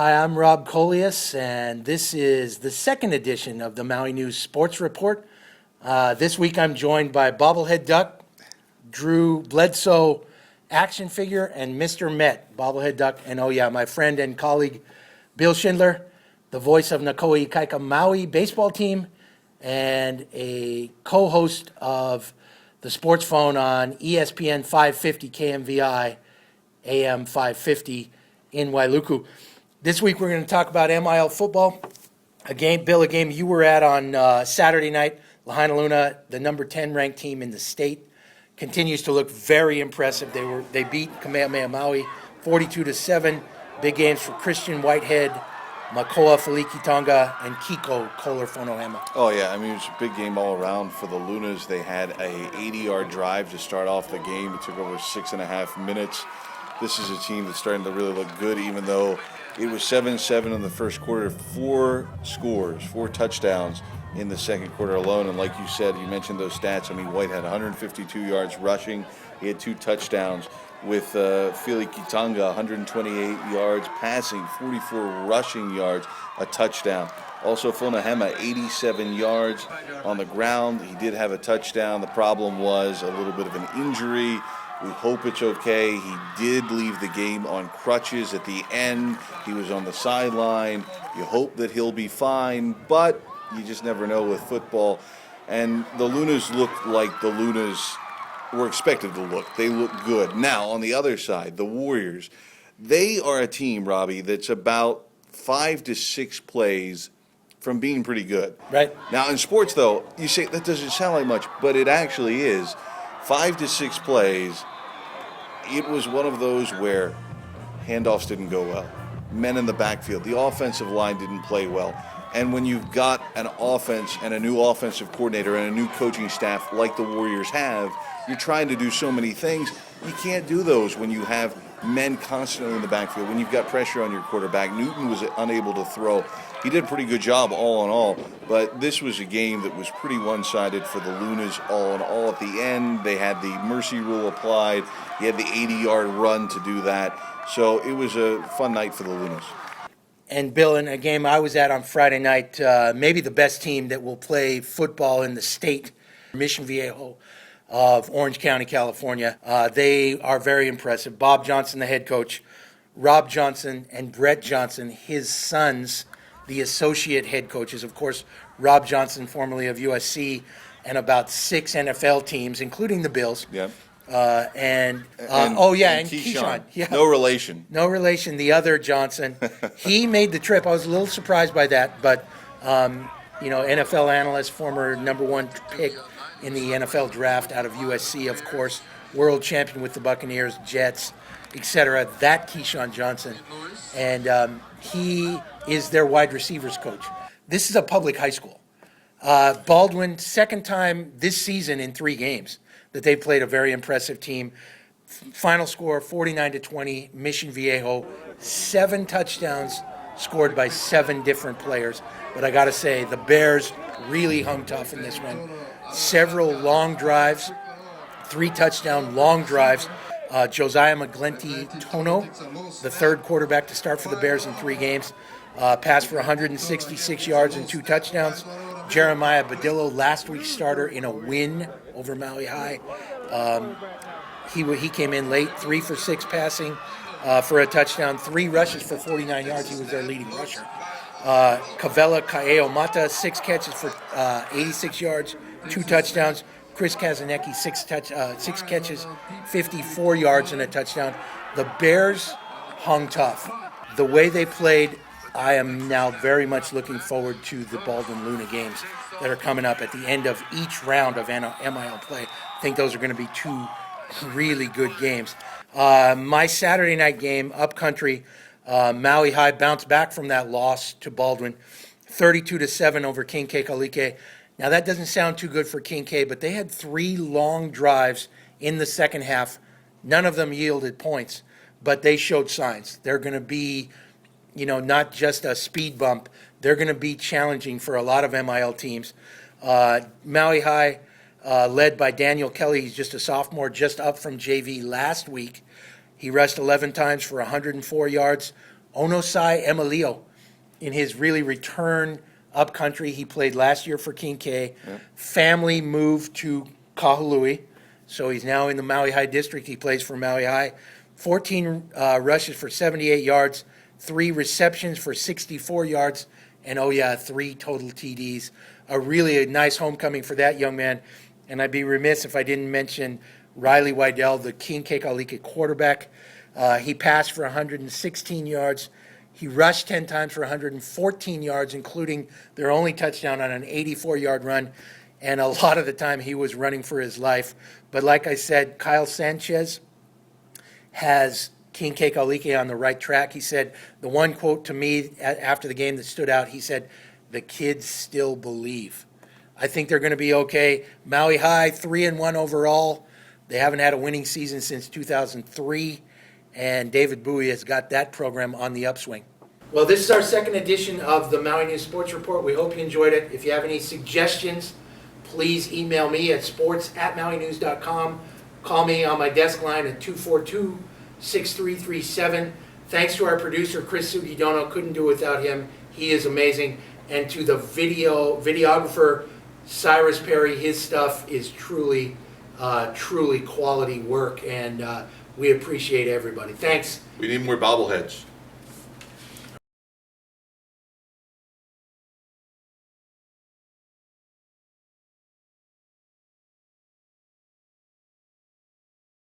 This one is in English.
Hi, I'm Rob Colias, and this is the second edition of the Maui News Sports Report. This week I'm joined by Bobblehead Duck, Drew Bledsoe action figure, and Mr. Met, Bobblehead Duck, and my friend and colleague Bill Schindler, the voice of Nakoi Kaika Maui baseball team, and a co-host of the Sports Phone on ESPN 550 KMVI, AM 550 in Wailuku. This week we're going to talk about MIL football. A game you were at on Saturday night. Lahaina Luna, the number 10 ranked team in the state, continues to look very impressive. They beat Kamehameha Maui 42-7. Big games for Christian Whitehead, Makoa Feliki Tonga, and Kiko Kohler Fonohema. Oh, yeah. I mean, it was a big game all around for the Lunas. They had a 80-yard drive to start off the game. It took over 6.5 minutes. This is a team that's starting to really look good, even though it was 7-7 in the first quarter, 4 touchdowns in the second quarter alone. And like you said, you mentioned those stats. I mean, White had 152 yards rushing. He had 2 touchdowns with Feliki Tonga, 128 yards passing, 44 rushing yards, a touchdown. Also, Fonohema, 87 yards on the ground. He did have a touchdown. The problem was a little bit of an injury. We hope it's okay. He did leave the game on crutches at the end. He was on the sideline. You hope that he'll be fine, but you just never know with football. And the Lunas looked like the Lunas were expected to look. They look good. Now, on the other side, the Warriors, they are a team, Robbie, that's about 5 to 6 plays from being pretty good. Right. Now, in sports, though, you say that doesn't sound like much, but it actually is. 5 to 6 plays. It was one of those where handoffs didn't go well. Men in the backfield. The offensive line didn't play well. And when you've got an offense and a new offensive coordinator and a new coaching staff like the Warriors have, you're trying to do so many things. You can't do those when you have men constantly in the backfield, when you've got pressure on your quarterback. Newton was unable to throw. He did a pretty good job all in all, but this was a game that was pretty one-sided for the Lunas all in all. At the end, they had the mercy rule applied. He had the 80-yard run to do that. So it was a fun night for the Lunas. And Bill, in a game I was at on Friday night, maybe the best team that will play football in the state, Mission Viejo of Orange County, California. They are very impressive. Bob Johnson, the head coach, Rob Johnson, and Brett Johnson, his sons, the associate head coaches. Of course, Rob Johnson, formerly of USC, and about 6 NFL teams, including the Bills. Yep. And Keyshawn. Yeah. No relation. No relation. The other Johnson. He made the trip. I was a little surprised by that, but NFL analyst, former number 1 pick in the NFL draft out of USC, of course, world champion with the Buccaneers, Jets, etc. That Keyshawn Johnson, and he is their wide receivers coach. This is a public high school. Baldwin, second time this season in 3 games that they played a very impressive team. Final score 49-20, Mission Viejo, 7 touchdowns scored by 7 different players. But I got to say, the Bears really hung tough in this one. Several long drives, 3 touchdown long drives. Josiah McGlinty Tono, the third quarterback to start for the Bears in 3 games, passed for 166 yards and 2 touchdowns. Jeremiah Badillo, last week's starter in a win over Maui High. He came in late, 3 for 6 passing for a touchdown, 3 rushes for 49 yards. He was their leading rusher. Kavela Kaeo Mata, 6 catches for 86 yards, 2 touchdowns. Chris Kazanecki, 6 catches, 54 yards and a touchdown. The Bears hung tough. The way they played, I am now very much looking forward to the Baldwin Luna games that are coming up at the end of each round of MIL play. I think those are going to be 2 really good games. My Saturday night game, upcountry, Maui High bounced back from that loss to Baldwin, 32-7 over King Kekalike. Now, that doesn't sound too good for King K, but they had 3 long drives in the second half. None of them yielded points, but they showed signs. They're going to be, not just a speed bump. They're going to be challenging for a lot of MIL teams. Maui High, led by Daniel Kelly, he's just a sophomore, just up from JV last week. He rushed 11 times for 104 yards, Onosai Emilio in his really return upcountry. He played last year for King K. Family moved to Kahului, so he's now in the Maui High District. He plays for Maui High. 14 rushes for 78 yards, 3 receptions for 64 yards, and 3 total TDs. A nice homecoming for that young man. And I'd be remiss if I didn't mention Riley Wydell, the King Kekalike quarterback. He passed for 116 yards. He rushed 10 times for 114 yards, including their only touchdown on an 84-yard run. And a lot of the time he was running for his life. But like I said, Kyle Sanchez has King Kekalike on the right track. He said, the one quote to me after the game that stood out, he said, "The kids still believe." I think they're going to be okay. Maui High, 3-1 overall. They haven't had a winning season since 2003. And David Bowie has got that program on the upswing. Well, this is our second edition of the Maui News Sports Report. We hope you enjoyed it. If you have any suggestions, please email me at sports@mauinews.com. Call me on my desk line at 242-6337. Thanks to our producer, Chris Sugidono. Couldn't do it without him. He is amazing. And to the videographer, Cyrus Perry, his stuff is truly quality work, and we appreciate everybody. Thanks. We need more bobbleheads.